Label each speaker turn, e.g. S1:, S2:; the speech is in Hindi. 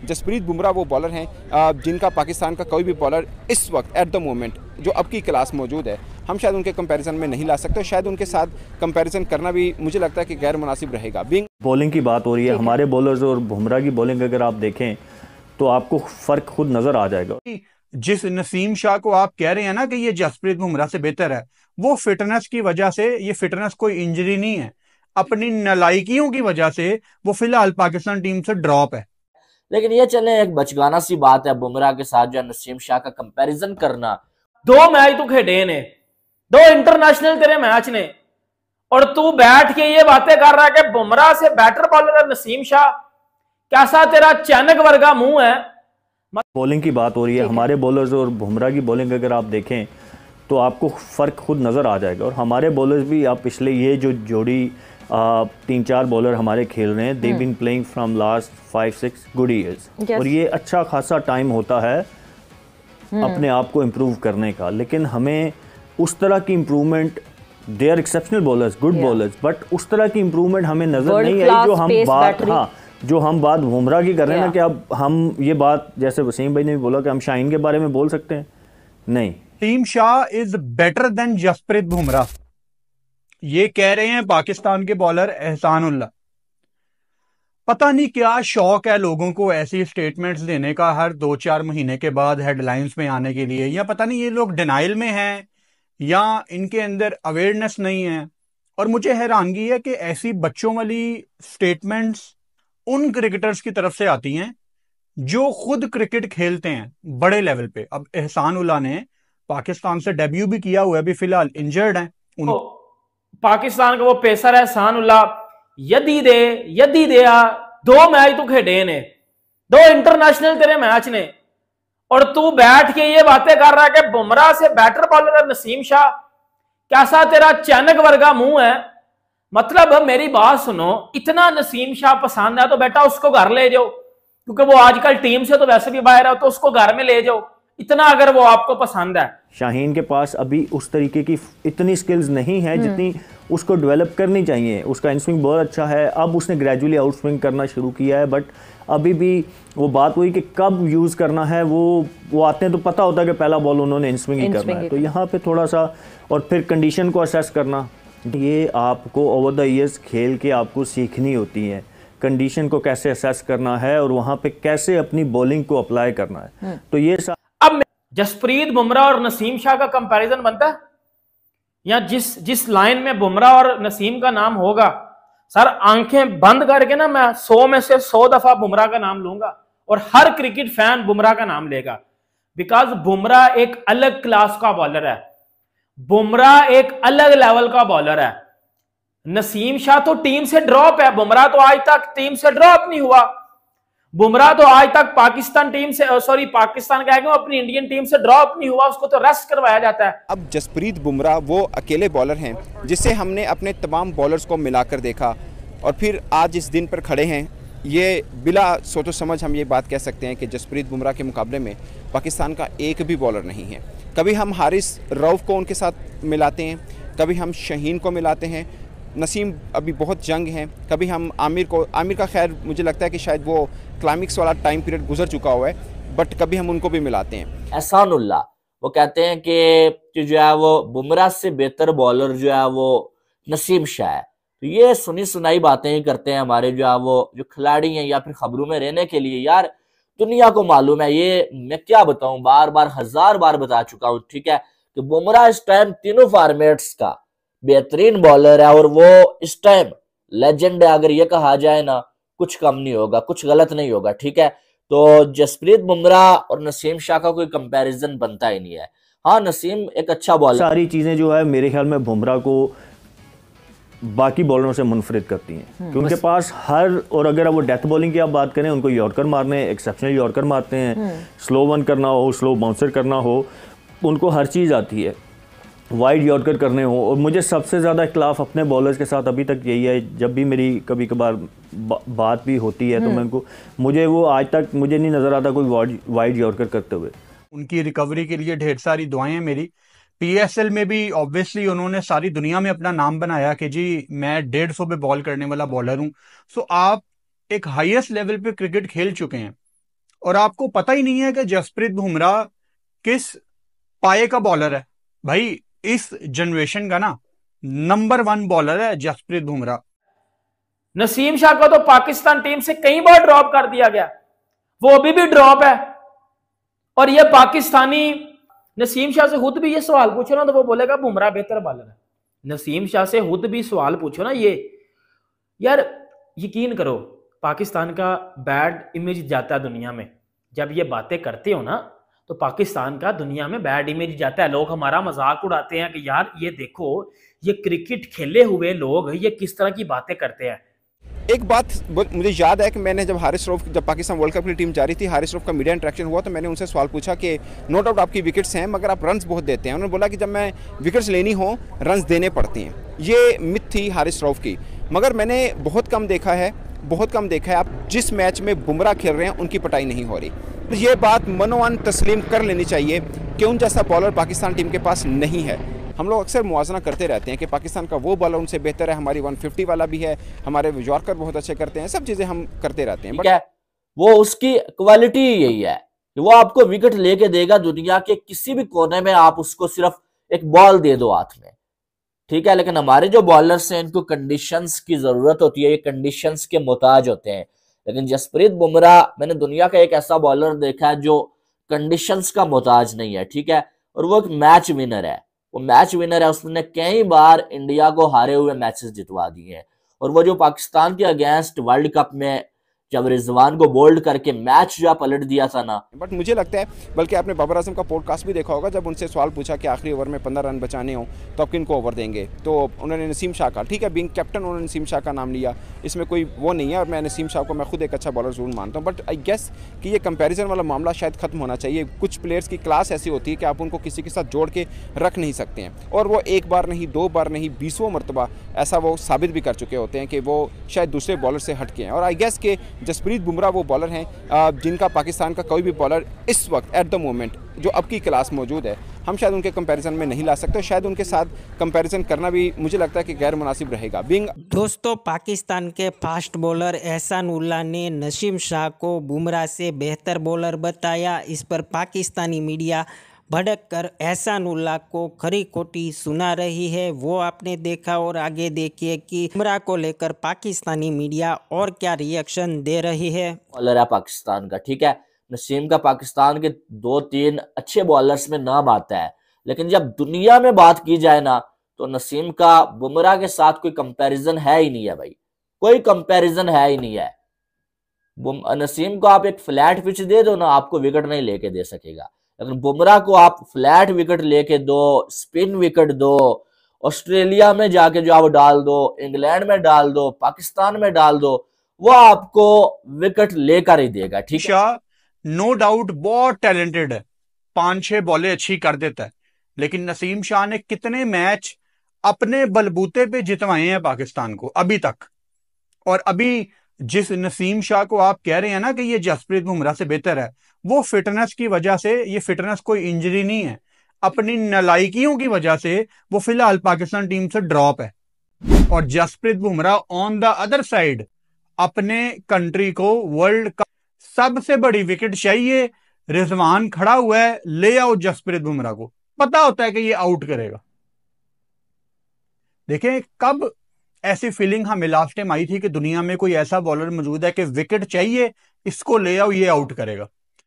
S1: जसप्रीत बुमराह वो बॉलर हैं जिनका पाकिस्तान का कोई भी बॉलर इस वक्त एट द मोमेंट जो अब की क्लास मौजूद है, हम शायद उनके कंपैरिजन में नहीं ला सकते। शायद उनके साथ कंपैरिजन करना भी मुझे लगता है कि गैर मुनासिब रहेगा।
S2: बॉलिंग की बात हो रही है, हमारे बॉलर्स और बुमराह की बॉलिंग अगर आप देखें तो आपको फ़र्क खुद नज़र आ जाएगा।
S3: जिस नसीम शाह को आप कह रहे हैं ना कि ये जसप्रीत बुमराह से बेहतर है, वो फिटनेस की वजह से, ये फिटनेस कोई इंजरी नहीं है, अपनी नालायकियों की वजह से वो फिलहाल पाकिस्तान टीम से ड्रॉप है।
S4: लेकिन ये चले एक बचगाना सी बात है बुमराह के साथ जो नसीम शाह का कंपैरिजन करना। 2 मैच तू खेडे ने, 2 इंटरनेशनल तेरे मैच ने, और तू बैठ के ये बातें कर रहा है कि बुमराह से बेटर बॉलर है नसीम शाह। कैसा तेरा चैनक वर्गा मुंह है।
S2: बॉलिंग की बात हो रही है, हमारे बॉलर्स और बुमराह की बॉलिंग अगर आप देखें तो आपको फ़र्क खुद नज़र आ जाएगा। और हमारे बॉलर्स भी, आप पिछले ये जो जोड़ी 3-4 बॉलर हमारे खेल रहे हैं, they been playing from last 5-6 good years, और ये अच्छा खासा टाइम होता है अपने आप को इम्प्रूव करने का। लेकिन हमें उस तरह की improvement, they are exceptional bowlers, good bowlers, but उस तरह की इम्प्रूवमेंट हमें नज़र नहीं आई जो हम बात जो हम बात बुमराह की कर रहे हैं ना, कि अब हम ये बात, जैसे वसीम भाई ने भी बोला कि हम शाहीन के बारे में बोल सकते हैं, नहीं।
S3: Naseem Shah is better than Jasprit Bumrah, ये कह रहे हैं पाकिस्तान के बॉलर एहसानुल्लाह। पता नहीं क्या शौक है लोगों को ऐसी स्टेटमेंट्स देने का हर 2-4 महीने के बाद हेडलाइंस में आने के लिए, या पता नहीं ये लोग डिनाइल में हैं या इनके अंदर अवेयरनेस नहीं है। और मुझे हैरानगी है कि ऐसी बच्चों वाली स्टेटमेंट्स उन क्रिकेटर्स की तरफ से आती हैं जो खुद क्रिकेट खेलते हैं बड़े लेवल पे। अब एहसानुल्लाह ने पाकिस्तान से डेब्यू भी किया हुआ है, अभी फिलहाल इंजर्ड है।
S5: पाकिस्तान का वो पेसर है एहसानुल्लाह, यदि दे 2 मैच तू खेडे ने, 2 इंटरनेशनल तेरे मैच ने, और तू बैठ के ये बातें कर रहा है कि बुमराह से बेटर बॉलर है नसीम शाह। कैसा तेरा चैनक वर्गा मुंह है। मतलब मेरी बात सुनो, इतना नसीम शाह पसंद है तो बेटा उसको घर ले जाओ, क्योंकि वो आजकल टीम से तो वैसे भी बाहर है, तो उसको घर में ले जाओ, इतना अगर वो आपको पसंद है।
S2: शाहीन के पास अभी उस तरीके की इतनी स्किल्स नहीं है जितनी उसको डेवलप करनी चाहिए। उसका इन स्विंग बहुत अच्छा है, अब उसने ग्रेजुअली आउट स्विंग करना शुरू किया है, बट अभी भी वो बात हुई कि कब यूज़ करना है। वो आते हैं तो पता होता है कि पहला बॉल उन्होंने इन स्विंग ही करना है, तो यहाँ पे थोड़ा सा, और फिर कंडीशन को असेस करना, ये आपको ओवर द ईयर्स खेल के आपको सीखनी होती है, कंडीशन को कैसे असेस करना है और वहाँ पे कैसे अपनी बॉलिंग को अप्लाई करना है। तो ये
S5: अब जसप्रीत बुमराह और नसीम शाह का कंपैरिजन बनता है, या जिस लाइन में बुमराह और नसीम का नाम होगा, सर आंखें बंद करके ना मैं 100 में से 100 दफा बुमराह का नाम लूंगा, और हर क्रिकेट फैन बुमराह का नाम लेगा, बिकॉज बुमराह एक अलग क्लास का बॉलर है, बुमराह एक अलग लेवल का बॉलर है। नसीम शाह तो टीम से ड्रॉप है, बुमराह तो आज तक टीम से ड्रॉप नहीं हुआ। बुमराह तो आज तक पाकिस्तान कह गया अपनी इंडियन टीम से ड्रॉप नहीं हुआ, उसको तो रेस्ट करवाया जाता है।
S1: अब जसप्रीत बुमराह वो अकेले बॉलर हैं जिससे हमने अपने तमाम बॉलर्स को मिलाकर देखा, और फिर आज इस दिन पर खड़े हैं। ये बिला सोचो समझ हम ये बात कह सकते हैं कि जसप्रीत बुमराह के मुकाबले में पाकिस्तान का एक भी बॉलर नहीं है। कभी हम हारिस रऊफ को उनके साथ मिलाते हैं, कभी हम शाहीन को मिलाते हैं, नसीम अभी बहुत जंग हैं, कभी हम आमिर का खैर मुझे लगता है कि शायद वो क्लाइमिक्स वाला टाइम पीरियड गुजर चुका हुआ है, बट कभी हम उनको भी मिलाते हैं।
S4: एहसानुल्लाह वो कहते हैं कि जो है वो बुमराह से बेहतर बॉलर जो है वो नसीम शाह है। तो ये सुनी सुनाई बातें ही करते हैं हमारे जो खिलाड़ी हैं, या फिर खबरों में रहने के लिए। यार दुनिया को मालूम है, ये मैं क्या बताऊं, बार बार 1000 बार बता चुका हूं, ठीक है, कि बुमराह इस टाइम तीनों फॉर्मेट्स का बेहतरीन बॉलर है, और वो इस टाइम लेजेंड है। अगर ये कहा जाए ना, कुछ कम नहीं होगा, कुछ गलत नहीं होगा, ठीक है। तो जसप्रीत बुमराह और नसीम शाह का कोई कंपैरिजन बनता ही नहीं है। हाँ, नसीम एक अच्छा बॉलर,
S2: सारी चीजें जो है मेरे ख्याल में बुमराह को बाकी बॉलरों से मुनफरिद करती हैं, कि उनके पास और अगर वो डेथ बॉलिंग की आप बात करें, उनको यॉर्कर मारने, एक्सेप्शनल यॉर्कर मारते हैं, स्लो वन करना हो, स्लो बाउंसर करना हो, उनको हर चीज़ आती है, वाइड यॉर्कर करने हो। और मुझे सबसे ज़्यादा इख्लाफ अपने बॉलर्स के साथ अभी तक यही है, जब भी मेरी कभी कभार बात भी होती है तो मुझे वो आज तक मुझे नहीं नज़र आता कोई वाइड यॉर्कर करते हुए।
S3: उनकी रिकवरी के लिए ढेर सारी दुआएं हैं मेरी। पीएसएल में भी ऑब्वियसली उन्होंने सारी दुनिया में अपना नाम बनाया कि जी मैं 150 पे बॉल करने वाला बॉलर हूं। सो आप एक हाईएस्ट लेवल पे क्रिकेट खेल चुके हैं, और आपको पता ही नहीं है कि जसप्रीत बुमराह किस पाए का बॉलर है। भाई इस जनरेशन का ना नंबर 1 बॉलर है जसप्रीत बुमराह।
S5: नसीम शाह को तो पाकिस्तान टीम से कई बार ड्रॉप कर दिया गया, वो अभी भी ड्रॉप है। और ये पाकिस्तानी नसीम शाह से खुद भी ये सवाल पूछो ना तो वो बोलेगा बुमराह बेहतर बॉलर है। नसीम शाह से खुद भी सवाल पूछो ना, ये यार यकीन करो पाकिस्तान का बैड इमेज जाता है दुनिया में। जब ये बातें करते हो ना तो पाकिस्तान का दुनिया में बैड इमेज जाता है। लोग हमारा मजाक उड़ाते हैं कि यार ये देखो ये क्रिकेट खेले हुए लोग ये किस तरह की बातें करते हैं।
S1: एक बात मुझे याद है कि मैंने जब हारिस रऊफ, जब पाकिस्तान वर्ल्ड कप की टीम जा रही थी, हारिस रऊफ का मीडिया इंटरेक्शन हुआ तो मैंने उनसे सवाल पूछा कि नो डाउट आपकी विकेट्स हैं मगर आप रन्स बहुत देते हैं। उन्होंने बोला कि जब मैं विकेट्स लेनी हो रन्स देने पड़ती हैं। ये मिथ थी हारिस रऊफ की, मगर मैंने बहुत कम देखा है आप जिस मैच में बुमराह खेल रहे हैं उनकी पिटाई नहीं हो रही। तो ये बात मनोवन तस्लीम कर लेनी चाहिए कि उन जैसा बॉलर पाकिस्तान टीम के पास नहीं है। हम लोग अक्सर मुआवजा करते रहते हैं कि पाकिस्तान का वो बॉलर उनसे बेहतर है, हमारी 150 वाला भी है, हमारे यॉर्कर बहुत अच्छे करते हैं, सब चीज़ें हम करते रहते हैं।
S4: बट वो उसकी क्वालिटी यही है कि वो आपको विकेट लेके देगा दुनिया के किसी भी कोने में, आप उसको सिर्फ एक बॉल दे दो हाथ में, ठीक है। लेकिन हमारे जो बॉलर्स हैं इनको कंडीशंस की जरूरत होती है, ये कंडीशंस के मोहताज होते हैं। लेकिन जसप्रीत बुमराह, मैंने दुनिया का एक ऐसा बॉलर देखा है जो कंडीशंस का मोहताज नहीं है, ठीक है। और वो एक मैच विनर है, वो मैच विनर है। उसने कई बार इंडिया को हारे हुए मैचेस जितवा दिए हैं। और वो जो पाकिस्तान के अगेंस्ट वर्ल्ड कप में जब रिजवान को बोल्ड करके मैच जो पलट दिया था ना।
S1: बट मुझे लगता है, बल्कि आपने बाबर आजम का पॉडकास्ट भी देखा होगा, जब उनसे सवाल पूछा कि आखिरी ओवर में 15 रन बचाने हो तो आप किन को ओवर देंगे, तो उन्होंने नसीम शाह का, ठीक है बीइंग कैप्टन उन्होंने नसीम शाह का नाम लिया, इसमें कोई वो नहीं है। और मैं नसीम शाह को मैं खुद एक अच्छा बॉलर जरूर मानता हूँ। बट आई गेस कि ये कंपैरिजन वाला मामला शायद खत्म होना चाहिए। कुछ प्लेयर्स की क्लास ऐसी होती है कि आप उनको किसी के साथ जोड़ के रख नहीं सकते हैं, और वो एक बार नहीं, 2 बार नहीं, 20वां मरतबा ऐसा वो साबित भी कर चुके होते हैं कि वो शायद दूसरे बॉलर से हटके हैं। और आई गेस कि जसप्रीत बुमराह वो बॉलर हैं जिनका पाकिस्तान का कोई भी बॉलर इस वक्त एट द मोमेंट जो अब की क्लास मौजूद है, हम शायद उनके कंपैरिजन में नहीं ला सकते। शायद उनके साथ कंपैरिजन करना भी मुझे लगता है कि गैर मुनासिब रहेगा।
S6: दोस्तों, पाकिस्तान के फास्ट बॉलर एहसान उल्लाह ने नसीम शाह को बुमराह से बेहतर बॉलर बताया। इस पर पाकिस्तानी मीडिया भड़क कर एहसान उल्लाह को खरी खोटी सुना रही है, वो आपने देखा। और आगे देखिए कि बुमराह को लेकर पाकिस्तानी मीडिया और क्या रिएक्शन दे रही है।
S4: बॉलर है पाकिस्तान का, ठीक है। नसीम का पाकिस्तान के 2-3 अच्छे बॉलर्स में नाम आता है, लेकिन जब दुनिया में बात की जाए ना तो नसीम का बुमराह के साथ कोई कंपैरिजन है ही नहीं है भाई, कोई कंपैरिजन है ही नहीं है। नसीम को आप एक फ्लैट पिच दे दो ना, आपको विकेट नहीं लेके दे सकेगा। लेकिन बुमराह को आप फ्लैट विकेट लेके दो, स्पिन विकेट दो, ऑस्ट्रेलिया में जाके जो आप डाल दो, इंग्लैंड में डाल दो, पाकिस्तान में डाल दो, वो आपको विकेट लेकर ही देगा, ठीक है।
S3: नो डाउट बहुत टैलेंटेड है, 5-6 बॉलें अच्छी कर देता है, लेकिन नसीम शाह ने कितने मैच अपने बलबूते पे जितवाए हैं पाकिस्तान को अभी तक। और अभी जिस नसीम शाह को आप कह रहे हैं ना कि ये जसप्रीत बुमराह से बेहतर है, वो फिटनेस की वजह से, ये फिटनेस कोई इंजरी नहीं है, अपनी नालायकियों की वजह से वो फिलहाल पाकिस्तान टीम से ड्रॉप है। और Jasprit Bumrah on the other side अपने कंट्री को वर्ल्ड कप सबसे बड़ी विकेट चाहिए, रिजवान खड़ा हुआ है, ले आओ जसप्रीत बुमराह को, पता होता है कि ये आउट करेगा। देखें कब ऐसी फीलिंग हमें लास्ट टाइम आई थी कि दुनिया में कोई ऐसा बॉलर मौजूद है कि विकेट चाहिए, इसको ले आओ, ये आउट करेगा।